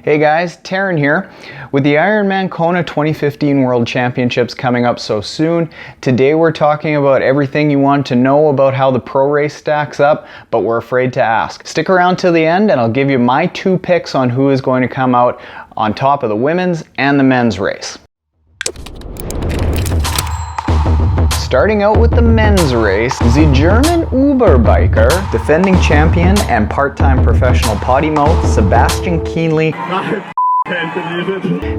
Hey guys, Taren here. With the Ironman Kona 2015 World Championships coming up so soon, today we're talking about everything you want to know about how the pro race stacks up, but we're afraid to ask. Stick around till the end and I'll give you my 2 picks on who is going to come out on top of the women's and the men's race. Starting out with the men's race, the German Uber biker, defending champion and part-time professional potty mouth, Sebastian Keenly,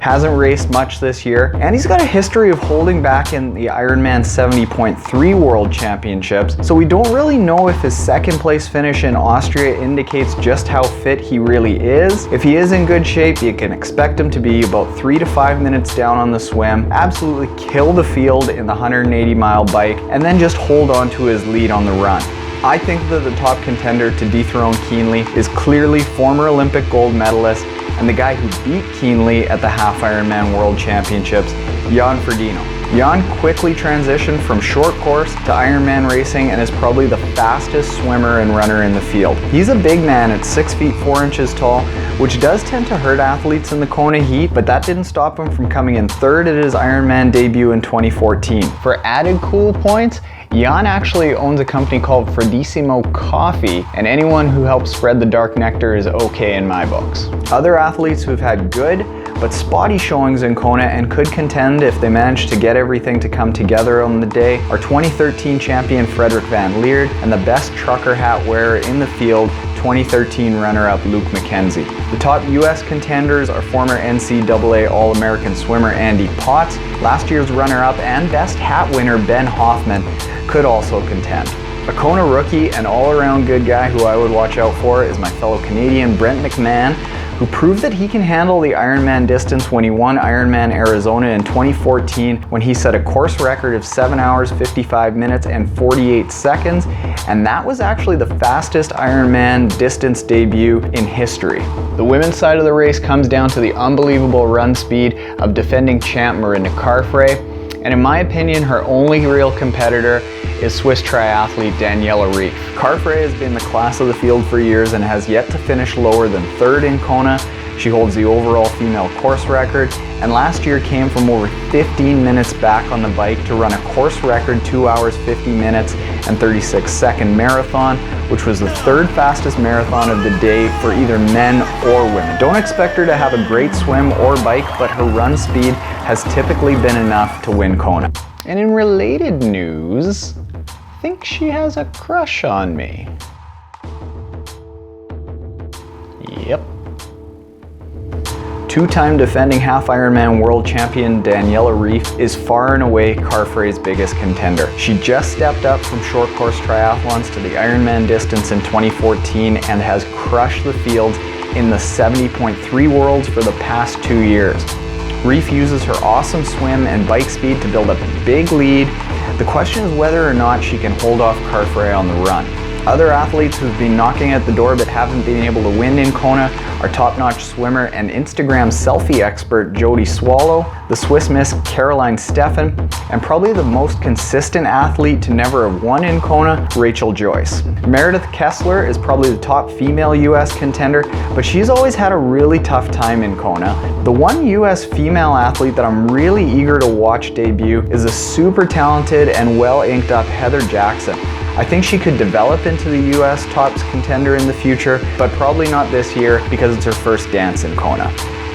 hasn't raced much this year, and he's got a history of holding back in the Ironman 70.3 World Championships, so we don't really know if his second place finish in Austria indicates just how fit he really is. If he is in good shape, you can expect him to be about 3 to 5 minutes down on the swim, absolutely kill the field in the 180-mile bike, and then just hold on to his lead on the run. I think that the top contender to dethrone Kienle is clearly former Olympic gold medalist and the guy who beat Kienle at the half-ironman World Championships, Frodeno. Jan quickly transitioned from short course to Ironman racing and is probably the fastest swimmer and runner in the field. He's a big man at 6 feet 4 inches tall, which does tend to hurt athletes in the Kona heat, but that didn't stop him from coming in 3rd at his Ironman debut in 2014. For added cool points, Jan actually owns a company called Frodeno Coffee, and anyone who helps spread the dark nectar is okay in my books. Other athletes who've had good but spotty showings in Kona and could contend if they manage to get everything to come together on the day are 2013 champion Frederik van Lierde and the best trucker hat wearer in the field, 2013 runner-up Luke McKenzie. The top US contenders are former NCAA All-American swimmer Andy Potts, last year's runner-up and best hat winner Ben Hoffman could also contend. A Kona rookie and all-around good guy who I would watch out for is my fellow Canadian Brent McMahon, who proved that he can handle the Ironman distance when he won Ironman Arizona in 2014 when he set a course record of 7 hours, 55 minutes, and 48 seconds, and that was actually the fastest Ironman distance debut in history. The women's side of the race comes down to the unbelievable run speed of defending champ Mirinda Carfrae, and in my opinion, her only real competitor is Swiss triathlete Daniella Reefs. Carfrae has been the class of the field for years and has yet to finish lower than 3rd in Kona. She holds the overall female course record, and last year came from over 15 minutes back on the bike to run a course record 2 hours, 50 minutes, and 36-second marathon, which was the 3rd fastest marathon of the day for either men or women. Don't expect her to have a great swim or bike, but her run speed has typically been enough to win Kona. And in related news, I think she has a crush on me. Yep. 2-time defending half-Ironman world champion Daniella Reefs is far and away Carfrae's biggest contender. She just stepped up from short course triathlons to the Ironman distance in 2014 and has crushed the fields in the 70.3 Worlds for the past 2 years. Reef uses her awesome swim and bike speed to build up a big lead. The question is whether or not she can hold off Carfrae on the run. Other athletes who've been knocking at the door but haven't been able to win in Kona are top-notch swimmer and Instagram selfie expert Jody Swallow, the Swiss Miss Caroline Steffen, and probably the most consistent athlete to never have won in Kona, Rachel Joyce. Meredith Kessler is probably the top female US contender, but she's always had a really tough time in Kona. The one US female athlete that I'm really eager to watch debut is a super talented and well-inked up Heather Jackson. I think she could develop into the US tops contender in the future, but probably not this year because it's her first dance in Kona.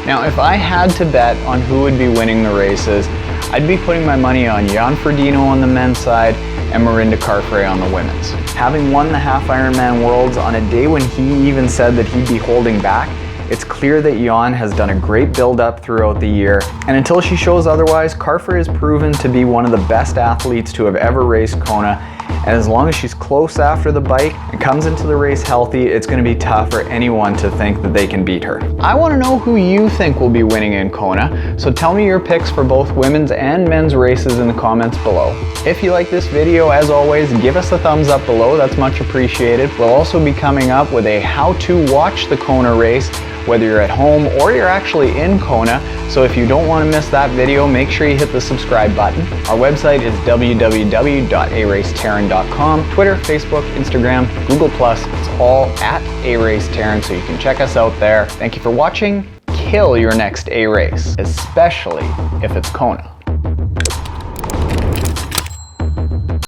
Now, if I had to bet on who would be winning the races, I'd be putting my money on Jan Frodeno on the men's side and Mirinda Carfrae on the women's. Having won the half-Ironman Worlds on a day when he even said that he'd be holding back, it's clear that Jan has done a great build-up throughout the year, and until she shows otherwise, Carfrae has proven to be one of the best athletes to have ever raced Kona, and as long as she's close after the bike and comes into the race healthy, it's going to be tough for anyone to think that they can beat her. I want to know who you think will be winning in Kona, so tell me your picks for both women's and men's races in the comments below. If you like this video, as always, give us a thumbs up below, that's much appreciated. We'll also be coming up with a how to watch the Kona race, whether you're at home or you're actually in Kona. So if you don't want to miss that video, make sure you hit the subscribe button. Our website is www.aracetaren.com. Twitter, Facebook, Instagram, Google+, it's all at aracetaren, so you can check us out there. Thank you for watching. kill your next A race, especially if it's Kona.